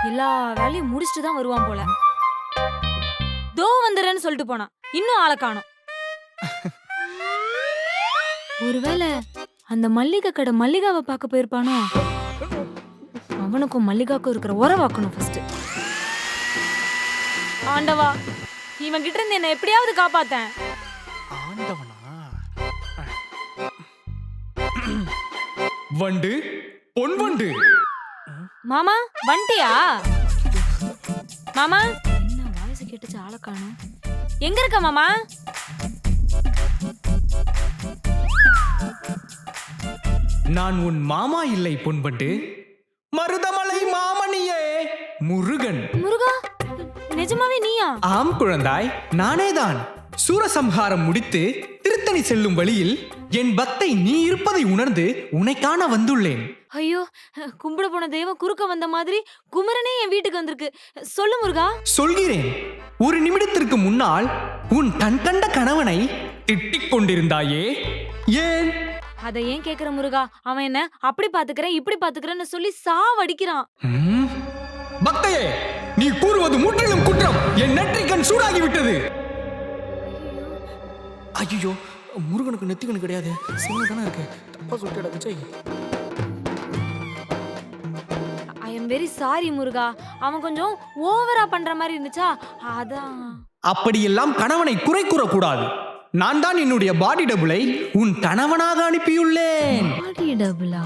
எல்லா வேலையும் முடிச்சுட்டு தான் வருவான் போல. தோ வந்துடுறேன்னு சொல்லிட்டு போனான். இன்னும் ஆளை காணோம். ஒருவேளை அந்த மல்லிகை கடை மல்லிகாவை பார்க்க போயிருப்பானோ? அவனுக்கும் மல்லிகாக்கும் இருக்கிற உறவாக்கணும் ஃபர்ஸ்ட். ஆண்டவா, இவன் கிட்ட இருந்து என்ன எப்படியாவது காப்பாத்தேன். ஆண்டவனா? வண்டு, பொன் வண்டு. மாமா வந்துட்டியா? மாமா என்ன வாய்ஸ் கேட்டுச்சு, ஆளை காணோம். எங்க இருக்க மாமா? நான் உன் மாமா இல்லை பொன்வண்டு, மருதமலை மாமணியே முருகன். முருகா, நிஜமாவே நீயா? ஆம் குழந்தாய், நானேதான். சூரசம்ஹாரம் முடித்து திருத்தணி செல்லும் வழியில் என் பக்தை நீ இருப்பதை உணர்ந்து உன்னை காண வந்துள்ளேன். ஐயோ, கும்பிட போன தெய்வம் குறுக்க வந்த மாதிரி குமரனே என் வீட்டுக்கு வந்திருக்கு. சொல்லு முருகா. சொல்கிறேன். ஒரு நிமிடத்திற்கு முன்னால் உன் கண் கண்ட கணவனை திட்டிக் கொண்டிருந்தாயே, ஏன்? அதை ஏன் கேக்குற முருகா? அவன் என்ன அப்படி பாத்துக்கிறேன் இப்படி பாத்துக்கிறேன்னு சொல்லி சாவடிக்கிறான். பக்தையே, நீ கூறுவது முற்றிலும் குற்றம். என் நெற்றிக்கண் சூடாகிவிட்டது. ஐயோ, முருகனுக்கு நெத்திக்கண் கிடையாது, சிவனு தானே இருக்கு. தப்பா சொல்லிட்டடா Vijay. I am very sorry Muruga. அவன் கொஞ்சம் ஓவரா பண்ற மாதிரி இருந்துச்சா, அதான். அப்படியெல்லாம் கணவனை குறை கூறக்கூடாது. நான் தான் என்னுடைய பாடி டபுளை உன் கணவனாக அனுப்பியுள்ளேன். பாடி டபுளா?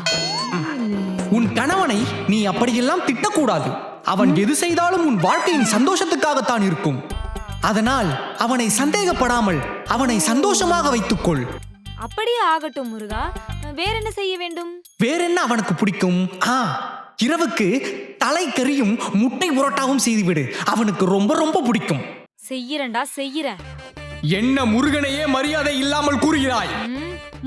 உன் கணவனை நீ அப்படியெல்லாம் திட்டக்கூடாது. அவன் எது செய்தாலும் உன் வாழ்க்கையின் சந்தோஷத்துக்காகத்தான் இருக்கும். அதனால் அவனை சந்தேகப்படாமல் அவனை சந்தோஷமாக வைத்துக்கொள். அப்படியே ஆகட்டும் முருகா. வேற என்ன செய்ய வேண்டும்? வேறென்ன அவனுக்கு பிடிக்கும்? இரவுக்கு தலை கறியும் முட்டை புரோட்டாவும் செய்துவிடு. அவனுக்கு ரொம்ப ரொம்ப பிடிக்கும். செய்யறேன்டா, செய்யறேன். என்ன முருகனையே மரியாதை இல்லாமல் கூறுகிறாய்?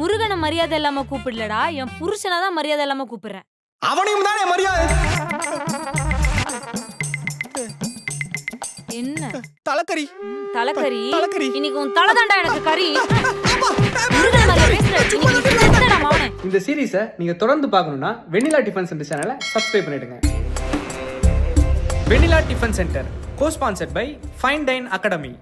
முருகனை மரியாதை இல்லாம கூப்பிடலடா, என் புருஷனை தான் மரியாதை இல்லாம கூப்பிடுறேன். அவனையும் தானே மரியாதை. என்ன தலைக்கறி? தலைக்கறி? தலைக்கறி. இன்னைக்கு உன் தலைதாண்டா எனக்கு கறி. முருகனை மரியாதை பேசுற. இன்னைக்கு நீ செத்துடா மவனே. இந்த சீரீஸை நீங்க தொடர்ந்து பார்க்கணும்னா வெண்ணிலா டிஃபன் சென்டர் சேனலை சப்ஸ்கிரைப் பண்ணிடுங்க. Vennila tiffin centre, co-sponsored by Fine Dine academy.